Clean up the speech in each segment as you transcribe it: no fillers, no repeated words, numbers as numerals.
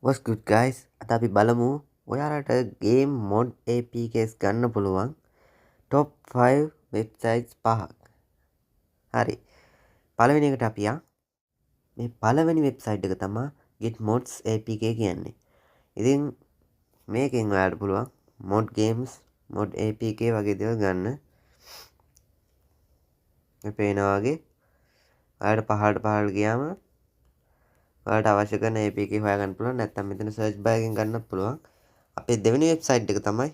What's good guys? අද අපි බලමු ඔයාලට game mod APKs ගන්න පුළුවන් top 5 websites පහක්. හරි. පළවෙනි එකට අපි මේ පළවෙනි වෙබ්සයිට් එක තමයි gitmods APK කියන්නේ. ඉතින් මේකෙන් ඔයාලට පුළුවන් mod games, mod APK වගේ දේවල් ගන්න. මේ පේනා වගේ ඔයාලට පහළට ගියාම ඔයාලට අවශ්‍ය කරන APK හොයාගන්න පුළුවන්. නැත්නම් මෙතන search bar එකෙන් ගන්නත් පුළුවන්. අපේ දෙවෙනි වෙබ්සයිට් එක තමයි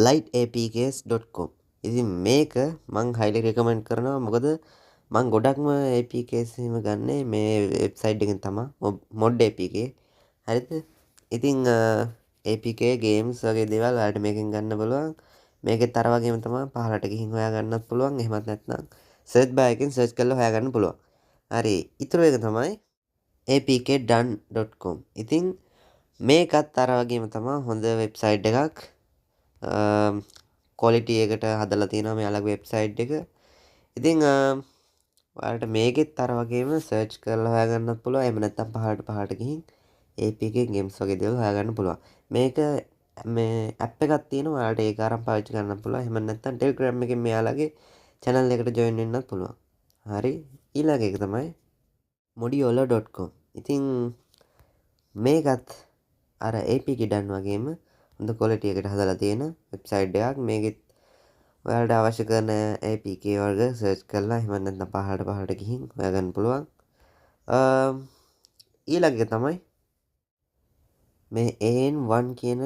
lightapks.com. ඉතින් මේක මං highly recommend කරනවා. මොකද මං ගොඩක්ම APKs එහෙම ගන්නේ මේ වෙබ්සයිට් එකෙන් තමයි. mod APK. හරිද? ඉතින් APK games වගේ දේවල් ඔයාලට මේකෙන් ගන්න පුළුවන්. මේකෙත් අර වගේම තමයි පහලට ගිහින් හොයා ගන්නත් පුළුවන්. එහෙමත් නැත්නම් search bar එකෙන් search කරලා හොයා ගන්න පුළුවන්. හරි. ඊටු එක තමයි apkdone.com. ඉතින් මේකත් අර වගේම තමයි හොඳ වෙබ්සයිට් එකක්. quality එකට හදලා තියෙනවා මේ අලග වෙබ්සයිට් එක. ඉතින් ඔයාලට මේකෙත් අර වගේම search කරලා හොයාගන්නත් පුළුවන්. එහෙම නැත්නම් පහලට ගිහින් APK games වගේ දේවල් හොයාගන්න පුළුවන්. මේක මේ app එකක් තියෙනවා. ඔයාලට ඒක අරන් පාවිච්චි කරන්න පුළුවන්. එහෙම නැත්නම් Telegram එකෙන් මෙයාලගේ channel එකට join වෙන්නත් පුළුවන්. හරි. ඊළඟ එක තමයි modiola.com. ඉතින් මේකත් අර APK done වගේම හොඳ quality එකට හදලා තියෙන වෙබ්සයිට් එකක්. මේකෙත් ඔයාලට අවශ්‍ය කරන APK වර්ග search කරලා එහෙම නැත්නම් පහලට ගිහින් හොයාගන්න පුළුවන්. ඊළඟ එක තමයි මේ an1 කියන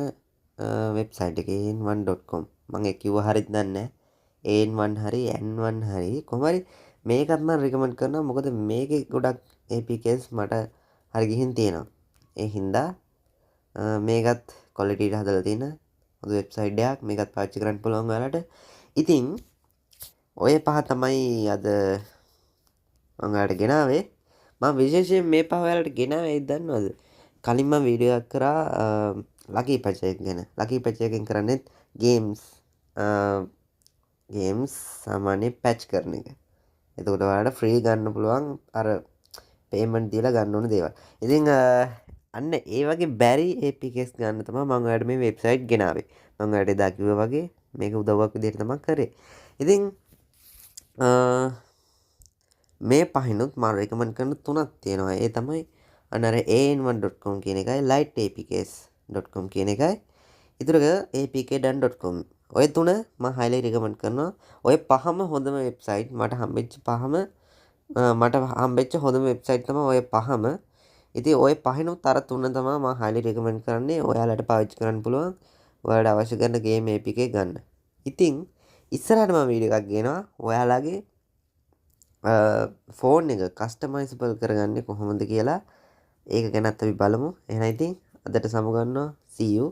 වෙබ්සයිට් එක an1.com. මම ඒක කිව්ව හරියද දන්නේ නැහැ. an1 හරි n1 හරි කොහොම හරි මේකත් මම recommend කරනවා. මොකද මේකේ ගොඩක් APKs මට හරි ගිහින් තියෙනවා. ඒ හින්දා මේකත් quality එක හදලා තියෙන හොඳ වෙබ්සයිට් එකක්. මේකත් පාවිච්චි කරන්න පුළුවන් ඔයාලට. ඉතින් ඔය පහ තමයි අද මම ඔයාලට ගෙනාවේ. මම විශේෂයෙන් මේ පහ ඔයාලට ගෙනාවේ ඇයි දන්නවද? කලින් මම වීඩියෝ එකක් කරා ලකී පැච් එක ගැන. ලකී පැච් එකෙන් කරන්නේ ගේම්ස් සාමාන්‍ය පැච් කරන එක. එතකොට ඔයාලට ෆ්‍රී ගන්න පුළුවන් අර පේමන්ට් දීලා ගන්න ඕන දේවල්. ඉතින් අන්න ඒ වගේ බැරි APKs ගන්න තමයි මම ඔයාලට මේ වෙබ්සයිට් ගෙනාවේ. මම ඔයාලට එදා කිව්වා වගේ මේක උදව්වක් විදිහට තමයි කරේ. ඉතින් මේ පහිනුත් මම රෙකමන්ඩ් කරන තුනක් තියෙනවා. ඒ තමයි අනර an1.com කියන එකයි lightapks.com කියන එකයි ඊටරක apkdone.com. ඔය තුන මම highly recommend කරනවා. ඔය පහම හොඳම වෙබ්සයිට් මට හම්බෙච්ච හොඳම වෙබ්සයිට් තමයි ඔය පහම. ඉතින් ඔය පහිනුත් අර තුන තමයි මම highly recommend කරන්නේ. ඔයාලට පාවිච්චි කරන්න පුළුවන්. ඔයාලට අවශ්‍ය කරන game APK ගන්න. ඉතින් ඉස්සරහට මම වීඩියෝ එකක් ගේනවා. ඔයාලගේ ෆෝන් එක කස්ටමයිසබල් කරගන්නේ කොහොමද කියලා ඒක ගැනත් අපි බලමු. එහෙනම් ඉතින් අදට සමුගන්නවා. See you.